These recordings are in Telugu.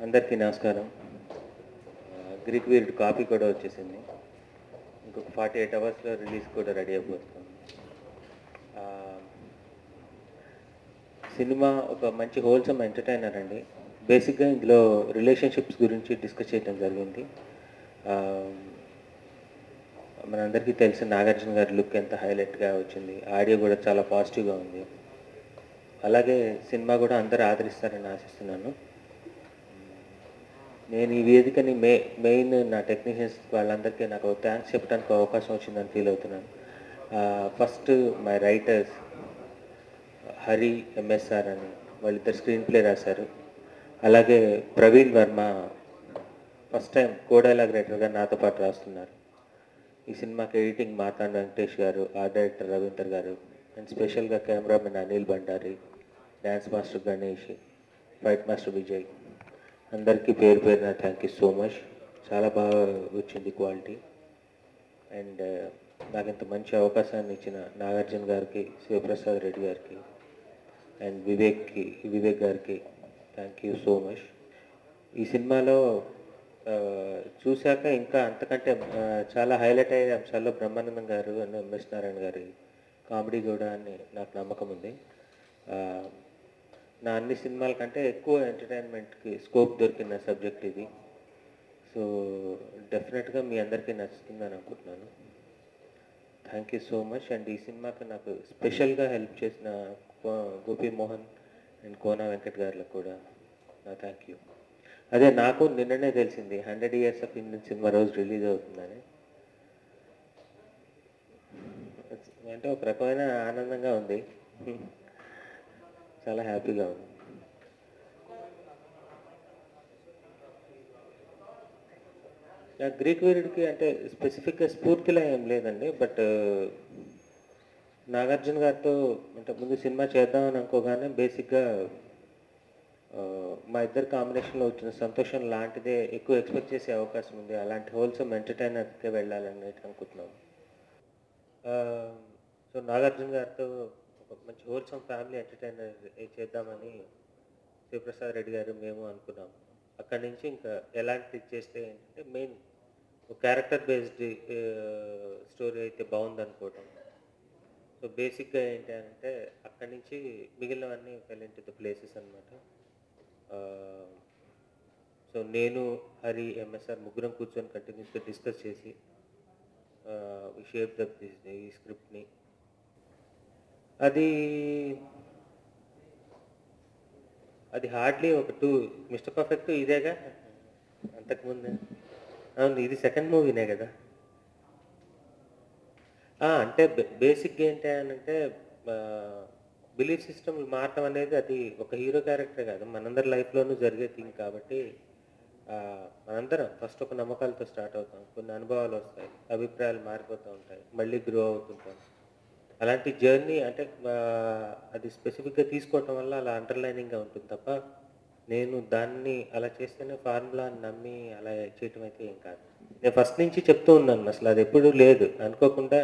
అందరికీ నమస్కారం. గ్రీక్ వీరుడు కాపీ కూడా వచ్చేసింది. ఇంకొక 48 అవర్స్‌లో రిలీజ్ కూడా రెడీ అయిపోతుంది. సినిమా ఒక మంచి హోల్సమ్ ఎంటర్‌టైనర్ అండి. బేసిక్‌గా ఇందులో రిలేషన్‌షిప్స్ గురించి డిస్కస్ చేయడం జరిగింది. మనందరికీ తెలిసిన నాగార్జున గారి లుక్ ఎంత హైలైట్‌గా వచ్చింది. ఆడియో కూడా చాలా పాజిటివ్‌గా ఉంది. అలాగే సినిమా కూడా అందరూ ఆదరిస్తారని ఆశిస్తున్నాను. నేను ఈ వేదికని మెయిన్ నా టెక్నీషియన్స్ వాళ్ళందరికీ నాకు థ్యాంక్స్ చెప్పడానికి అవకాశం వచ్చిందని ఫీల్ అవుతున్నాను. First my writers Hari, MSR అని వాళ్ళిద్దరు స్క్రీన్ ప్లే రాశారు. అలాగే ప్రవీణ్ వర్మ ఫస్ట్ టైం కో డైలాగ్ రైటర్గా నాతో పాటు రాస్తున్నారు. ఈ సినిమాకి ఎడిటింగ్ మార్తాండ వెంకటేష్ గారు, ఆర్ట్ డైరెక్టర్ రవీందర్ గారు, అండ్ స్పెషల్గా cameraman Anil Bandari, dance master Ganesh, fight master Vijay, అందరికీ పేరు పేరున థ్యాంక్ యూ సో మచ్. చాలా బాగా వచ్చింది క్వాలిటీ. అండ్ నాకు ఇంత మంచి అవకాశాన్ని ఇచ్చిన నాగార్జున గారికి, శివప్రసాద్ రెడ్డి గారికి, అండ్ వివేక్ గారికి థ్యాంక్ యూ సో మచ్. ఈ సినిమాలో చూశాక ఇంకా అంతకంటే చాలా హైలైట్ అయ్యే అంశాల్లో బ్రహ్మానందం గారు అండ్ ఎంఎస్ నారాయణ గారి కామెడీ కూడా అని నాకు నమ్మకం ఉంది. నా అన్ని సినిమాల కంటే ఎక్కువ ఎంటర్టైన్మెంట్కి స్కోప్ దొరికిన సబ్జెక్ట్ ఇది. సో డెఫినెట్గా మీ అందరికీ నచ్చుతుందని అనుకుంటున్నాను. Thank you so much. And ఈ సినిమాకి నాకు స్పెషల్గా హెల్ప్ చేసిన గోపి మోహన్ అండ్ కోనా వెంకట్ గారికి కూడా నా థ్యాంక్ యూ. అదే నాకు నిన్ననే తెలిసింది 100 Years ఆఫ్ ఇండియన్ సినిమా రోజు రిలీజ్ అవుతుందని. అంటే ఒక రకమైన ఆనందంగా ఉంది, చాలా హ్యాపీగా ఉంది. గ్రీక్ వీరుడికి అంటే స్పెసిఫిక్గా స్ఫూర్తిలా ఏం లేదండి. బట్ నాగార్జున గారితో అంటే ముందు సినిమా చేద్దామని అనుకోగానే బేసిక్గా మా ఇద్దరు కాంబినేషన్లో వచ్చిన సంతోషం లాంటిదే ఎక్కువ ఎక్స్పెక్ట్ చేసే అవకాశం ఉంది. అలాంటి హోల్సమ్ ఎంటర్టైనర్కే వెళ్ళాలని అనుకుంటున్నాం. సో నాగార్జున గారితో ఒక మంచి హోల్సమ్ ఫ్యామిలీ ఎంటర్టైనర్ చేద్దామని శివప్రసాద్ రెడ్డి గారు మేము అనుకున్నాం. అక్కడి నుంచి ఇంకా ఎలాంటి చేస్తే ఏంటంటే మెయిన్ ఒక క్యారెక్టర్ బేస్డ్ స్టోరీ అయితే బాగుంది అనుకోవటం. సో బేసిక్గా ఏంటి అంటే అక్కడి నుంచి మిగిలినవన్నీ ఫెల్ ఇంటు ద ప్లేసెస్ అనమాట. సో నేను, హరి, ఎంఎస్ఆర్ ముగ్గురం కూర్చొని కంటిన్యూస్గా డిస్కస్ చేసి షేప్ ద ఈ స్క్రిప్ట్ని. అది హార్డ్లీ ఒక 2 మిస్టర్ పర్ఫెక్ట్ ఇదేగా అంతకుముందు. అవును, ఇది సెకండ్ మూవీనే కదా. అంటే బేసిక్గా ఏంటి అంటే బిలీఫ్ సిస్టమ్ మారటం అనేది అది ఒక హీరో క్యారెక్టర్ కాదు, మనందరి లైఫ్లోనూ జరిగే థింగ్ కాబట్టి మనందరం ఫస్ట్ ఒక నమ్మకాలతో స్టార్ట్ అవుతాం, కొన్ని అనుభవాలు వస్తాయి, అభిప్రాయాలు మారిపోతూ ఉంటాయి, మళ్ళీ గ్రో అవుతుంటాం. అలాంటి జర్నీ అంటే అది స్పెసిఫిక్గా తీసుకోవటం వల్ల అలా అండర్లైనింగ్గా ఉంటుంది తప్ప నేను దాన్ని అలా చేస్తేనే ఫార్ములా అని నమ్మి అలా చేయటం అయితే ఏం కాదు. నేను ఫస్ట్ నుంచి చెప్తూ ఉన్నాను, అసలు అది ఎప్పుడూ లేదు. అనుకోకుండా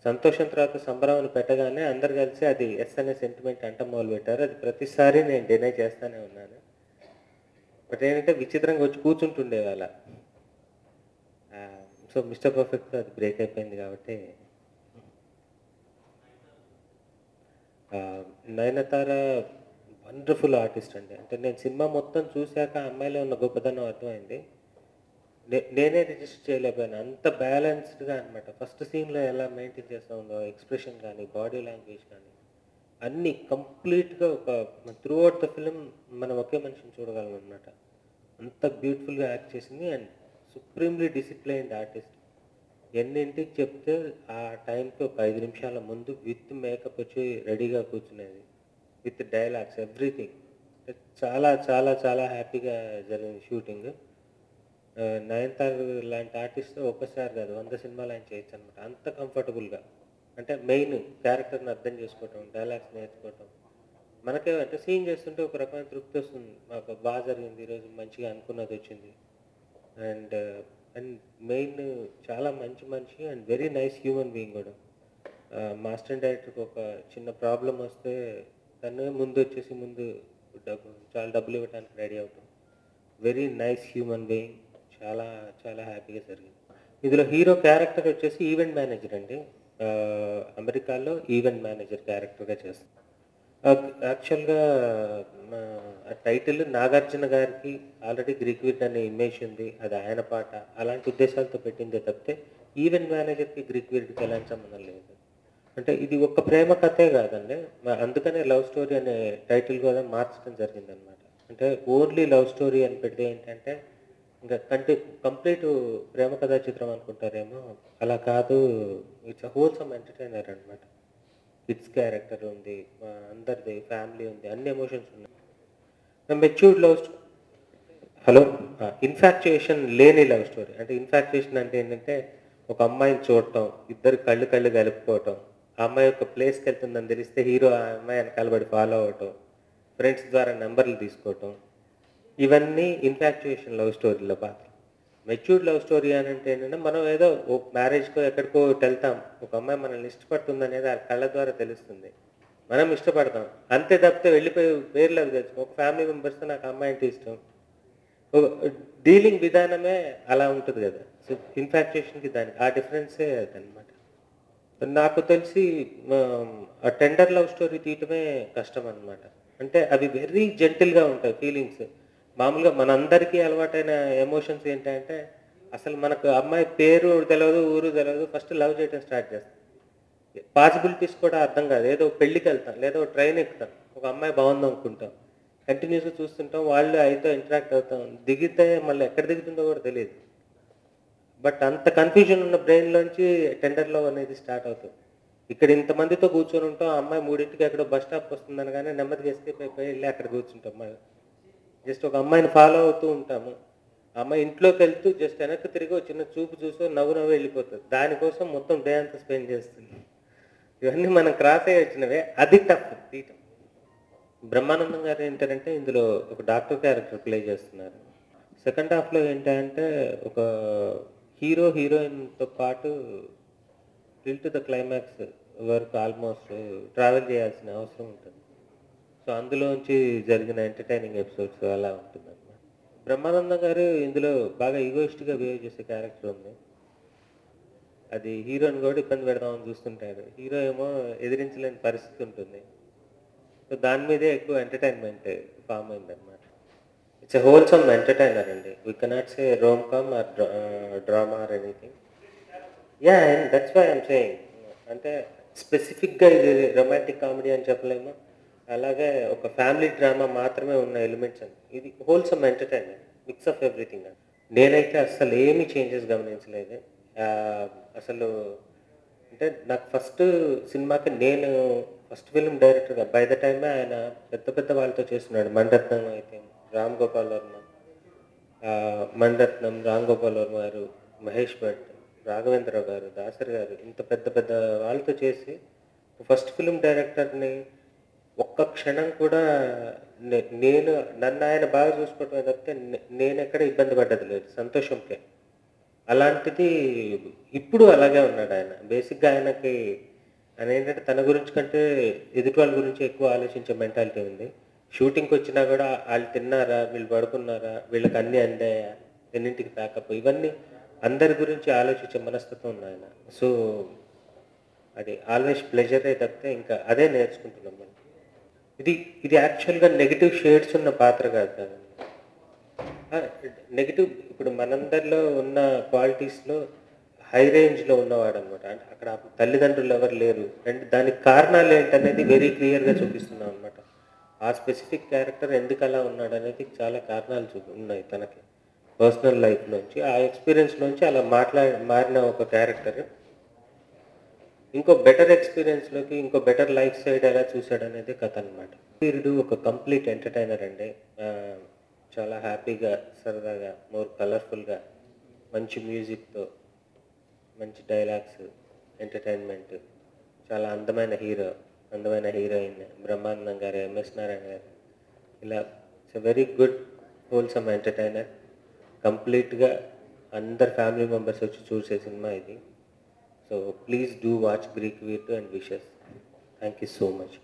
సంతోషం తర్వాత సంబరాన్ని పెట్టగానే అందరు కలిసి అది ఎస్ అనే సెంటిమెంట్ అంట మొదలుపెట్టారు. అది ప్రతిసారి నేను డినై చేస్తూనే ఉన్నాను. బట్ ఏంటంటే విచిత్రంగా వచ్చి కూర్చుంటుండేవి అలా. సో మిస్టర్ పర్ఫెక్ట్ అది బ్రేక్ అయిపోయింది కాబట్టి. నయనతార వండర్ఫుల్ ఆర్టిస్ట్ అండి. అంటే నేను సినిమా మొత్తం చూశాక అమ్మాయిలో ఉన్న గొప్పతనం అర్థమైంది. నేనే రిజిస్టర్ చేయలేకపోయాను, అంత బ్యాలెన్స్డ్గా అనమాట. ఫస్ట్ సీన్లో ఎలా మెయింటైన్ చేస్తూ ఉందో ఎక్స్ప్రెషన్ కానీ, బాడీ లాంగ్వేజ్ కానీ, అన్నీ కంప్లీట్గా ఒక త్రూ అవుట్ ద ఫిలిం మనం ఒకే మనిషిని చూడగలం అనమాట. అంత బ్యూటిఫుల్గా యాక్ట్ చేసింది. And supremely disciplined artist. ఎన్నింటికి చెప్తే ఆ టైంకి ఒక 5 నిమిషాల ముందు విత్ మేకప్ వచ్చి రెడీగా కూర్చునేది, విత్ డైలాగ్స్ ఎవ్రీథింగ్. చాలా చాలా చాలా హ్యాపీగా జరిగింది షూటింగ్. నయనతార లాంటి ఆర్టిస్ట్ ఒక్కసారి కాదు 100 సినిమాలు ఆయన చేయొచ్చు అనమాట, అంత కంఫర్టబుల్గా. అంటే మెయిన్ క్యారెక్టర్ని అర్థం చేసుకోవటం, డైలాగ్స్ నేర్చుకోవటం, మనకే అంటే సీన్ చేస్తుంటే ఒక రకమైన తృప్తి వస్తుంది. మాకు బాగా జరిగింది ఈరోజు, మంచిగా అనుకున్నది వచ్చింది. అండ్ అండ్ మెయిన్ చాలా మంచి మనిషి and very nice human being కూడా. మాస్టర్ అండ్ డైరెక్టర్కి ఒక చిన్న ప్రాబ్లం వస్తే తను ముందు వచ్చేసి చాలా డబ్బులు ఇవ్వడానికి రెడీ అవుతాం. Very nice human being. చాలా చాలా హ్యాపీగా జరిగింది. ఇందులో హీరో క్యారెక్టర్ వచ్చేసి ఈవెంట్ మేనేజర్ అండి. అమెరికాలో ఈవెంట్ మేనేజర్ క్యారెక్టర్‌గా చేస్తాను. యాక్చువల్‌గా నా ఆ టైటిల్ నాగార్జున గారికి ఆల్రెడీ 'గ్రీక్ వీడ్' అనే ఇమేజ్ ఉంది. అది ఆయన పాట. అలాంటి ఉద్దేశాలతో పెట్టిందే తప్పితే ఈవెంట్ మేనేజర్‌కి 'గ్రీక్ వీడ్‌కి' ఎలాంటి సంబంధం లేదు. అంటే ఇది ఒక్క ప్రేమ కథే కాదండి. అందుకనే లవ్ స్టోరీ అనే టైటిల్ కూడా మార్చడం జరిగిందనమాట. అంటే ఓన్లీ లవ్ స్టోరీ అని పెడితే ఏంటంటే ఇంకా కంప్లీట్ ప్రేమ కథా చిత్రం అనుకుంటారేమో. అలా కాదు. ఇట్స్ ఎ హోల్‌సమ్ ఎంటర్‌టైనర్ అనమాట. కిడ్స్ క్యారెక్టర్ ఉంది. అందరిది ఫ్యామిలీ ఉంది. అన్ని ఎమోషన్స్ ఉన్నాయి. Matured love story hello! Infatuation లేని లవ్ స్టోరీ. అంటే ఇన్‌ఫాక్చుయేషన్ అంటే ఏంటంటే, ఒక అమ్మాయిని చూడటం, ఇద్దరు కళ్ళు కళ్ళు కలుపుకోవటం, ఆ అమ్మాయి ఒక ప్లేస్‌కెళ్తుందని తెలిస్తే హీరో ఆ అమ్మాయి వెనకాల పడి ఫాలో అవ్వటం, ఫ్రెండ్స్ ద్వారా నంబర్‌లు తీసుకోవటం, ఇవన్నీ ఇన్‌ఫాక్చుయేషన్ లవ్ స్టోరీలో పాత్రలు. మెచ్యూర్డ్ లవ్ స్టోరీ అనంటే ఏంటంటే, మనం ఏదో మ్యారేజ్‌కో ఎక్కడికో ఒకటెళ్తాం. ఒక అమ్మాయి మనల్ని ఇష్టపడుతుందనేది ఆ కళ్ళ ద్వారా తెలుస్తుంది. మనం ఇష్టపడతాం. అంతే తప్పితే వెళ్ళిపోయి పేర్లు అవి తెచ్చుకోం. ఒక ఫ్యామిలీ మెంబర్స్‌తో నాకు ఆ అమ్మాయి అంటే ఇష్టం. ఓ డీలింగ్ విధానమే అలా ఉంటది గదా! సో, ఇన్‌ఫాక్చుయేషన్‌కి దానికి ఆ డిఫరెన్సే అదనమాట. నాకు తెలిసి ఆ టెండర్ లవ్ స్టోరీ తీయటమే కష్టమనమాట. అంటే అవి వెరీ జెంటిల్‌గా ఉంటాయి ఫీలింగ్స్. మామూలుగా మనందరికీ అలవాటైన ఎమోషన్స్ ఏంటంటే, అసలు మనకు అమ్మాయి పేరు తెలవదు, ఊరు తెలవదు. ఫస్ట్ లవ్ చేయటం స్టార్ట్ చేస్తాం. పాసిబిలిటీస్ కూడా అర్థం కాదు. ఏదో పెళ్ళికెళ్తాం, లేదా ట్రైన్ ఎక్కుతాం. ఒక అమ్మాయి బావుందనుకుంటాం. కంటిన్యూస్‌గా చూస్తుంటాం. వాళ్ళు అయితో ఇంటరాక్ట్ అవుతాం. దిగితే మళ్ళీ ఎక్కడ దిగుతుందో కూడా తెలీదు. బట్ అంత కన్‌ఫ్యూజన్ ఉన్న బ్రెయిన్‌లోంచి టెండర్ లవ్ అనేది స్టార్ట్ అవుతది. ఇక్కడ ఇంతమందితో కూర్చొని ఉంటాం. ఆ అమ్మాయి 3కి ఎక్కడో బస్ స్టాప్‌కి వస్తుందనగానే నెమ్మదిగా ఎస్కేప్ అయిపోయి ఎళ్లి అక్కడ కూర్చుంటాం. జస్ట్ ఒక అమ్మాయిని ఫాలో అవుతూ ఉంటాము. ఆ అమ్మాయి ఇంట్లోకెళ్తూ జస్ట్ వెనక్కి తిరిగి ఒక చిన్న చూపు చూసో నవ్వు నవ్వి వెళ్ళిపోతది. దానికోసం మొత్తం డే అంతా స్పెండ్ చేస్తుంది. ఇవన్నీ మనం క్రాస్ అయ్యి వచ్చినవే. అది టఫ్ తీయటం. బ్రహ్మానందం గారు ఏంటంటే ఇందులో ఒక డాక్టర్ క్యారెక్టర్ ప్లే చేస్తున్నారు. సెకండ్ హాఫ్‌లో ఏంటంటే ఒక హీరో, హీరోయిన్‌తో పాటు టిల్ టు ద క్లైమాక్స్ వరకు ఆల్మోస్ట్ ట్రావెల్ చేయాల్సిన అవసరం ఉంటుంది. సో, అందులోంచి జరిగిన ఎంటర్‌టైనింగ్ ఎపిసోడ్స్ అలా ఉంటుందన్నమాట. బ్రహ్మానందం గారు ఇందులో బాగా ఈగోయిస్ట్‌గా బిహేవ్ చేసే క్యారెక్టర్ ఉంది. అది హీరోని కూడా ఇబ్బంది పెడదామని చూస్తుంటాడు. హీరో ఏమో ఎదిరించలేని పరిస్థితి ఉంటుంది. సో, దాని మీదే ఎక్కువ ఎంటర్‌టైన్‌మెంట్ ఫార్మ్ అయిందన్నమాట. ఇట్స్ ఎ హోల్‌సమ్ ఎంటర్‌టైనర్ అండి. We cannot say rom com or drama or anything. Yeah! And that's why I'm saying. అంటే స్పెసిఫిక్‌గా ఇది రొమాంటిక్ కామెడీ అని చెప్పలేము. అలాగే ఒక ఫ్యామిలీ డ్రామా మాత్రమే ఉన్న ఎలిమెంట్స్ అని. ఇది wholesome entertainer. Mix of everything అండి. నేనైతే అస్సలేమి చేంజెస్ గమనించలేదు. ఆహ్, అసలు అంటే నాకు సినిమాకి నేను ఫస్ట్ ఫిల్మ్ డైరెక్టర్‌గా బై ద టైమే ఆయన పెద్ద పెద్ద వాళ్ళతో చేస్తున్నాడు. మణిరత్నం అయితే, రామ్ గోపాల్ వర్మ, మణిరత్నం, రామ్ గోపాల్ వర్మ గారు, మహేష్ భట్, రాఘవేంద్రరావు గారు, దాసరి గారు ఇంత పెద్ద పెద్ద వాళ్ళతో చేసి ఫస్ట్ ఫిల్మ్ డైరెక్టర్‌ని ఒక్క క్షణం కూడా నేను నన్నాయన బాగా చూసుకోవటమే తప్పితే నేనెక్కడ ఇబ్బంది పడ్డది లేదు. సంతోషంకే. అలాంటిది ఇప్పుడు అలాగే ఉన్నాడాయన. బేసిక్‌గా ఆయనేంటంటే తన గురించి కంటే ఎదుటి వాళ్ళ గురించి ఎక్కువ ఆలోచించే మెంటాలిటీ ఉంది. షూటింగ్‌కొచ్చినా గూడా ఆళ్ళు తిన్నారా? వీళ్ళు పడుకున్నారా? వీళ్ళకి అన్నీ అందాయా? ఎన్నింటికి ప్యాకప్? ఇవన్నీ అందరి గురించి ఆలోచించే మనస్తత్వం ఉందాయన. సో, అది ఆల్‌వేస్ ప్లెజరే తప్పితే ఇంకా అదే నేర్చుకుంటున్నాం మనం. ఇది ఇది యాక్చువల్‌గా నెగెటివ్ షేడ్స్ ఉన్న పాత్ర కాదు కదండీ. ఆ! నెగెటివ్ ఇప్పుడు మనందరిలో ఉన్న క్వాలిటీస్‌లో హై రేంజ్‌లో ఉన్నవాడనమాట. అంటే అక్కడ తల్లిదండ్రులు ఎవరు లేరు. అండ్ దానికి కారణాలేంటనేది వెరీ క్లియర్‌గా చూపిస్తున్నామనమాట. ఆ స్పెసిఫిక్ క్యారెక్టర్ ఎందుకలా ఉన్నాడనేది చాలా కారణాలు ఉన్నాయి తనకి. పర్సనల్ లైఫ్‌లోంచి, ఆ ఎక్స్‌పీరియన్స్‌లోంచి అలా మారిన ఒక క్యారెక్టర్. ఇంకో బెటర్ ఎక్స్‌పీరియన్స్‌లోకి, ఇంకో బెటర్ లైఫ్ సైడ్ ఎలా చూసాడనేదే కథనమాట. వీరుడు ఒక కంప్లీట్ ఎంటర్‌టైనర్ అండి. ఆహ్, చాలా హ్యాపీగా, సరదాగా, మోర్ కలర్‌ఫుల్‌గా, మంచి మ్యూజిక్‌తో, మంచి డైలాగ్స్, ఎంటర్‌టైన్‌మెంట్, చాలా అందమైన హీరో, అందమైన హీరోయిన్, బ్రహ్మానందం గారు, ఎంఎస్ నారాయణ గారు, ఇలా it's a very good wholesome entertainer. కంప్లీట్‌గా అందరు ఫ్యామిలీ మెంబర్స్ వచ్చి చూసే సినిమా ఇది. So, please do watch 'Greek Veer' and wishes. Thank you so much.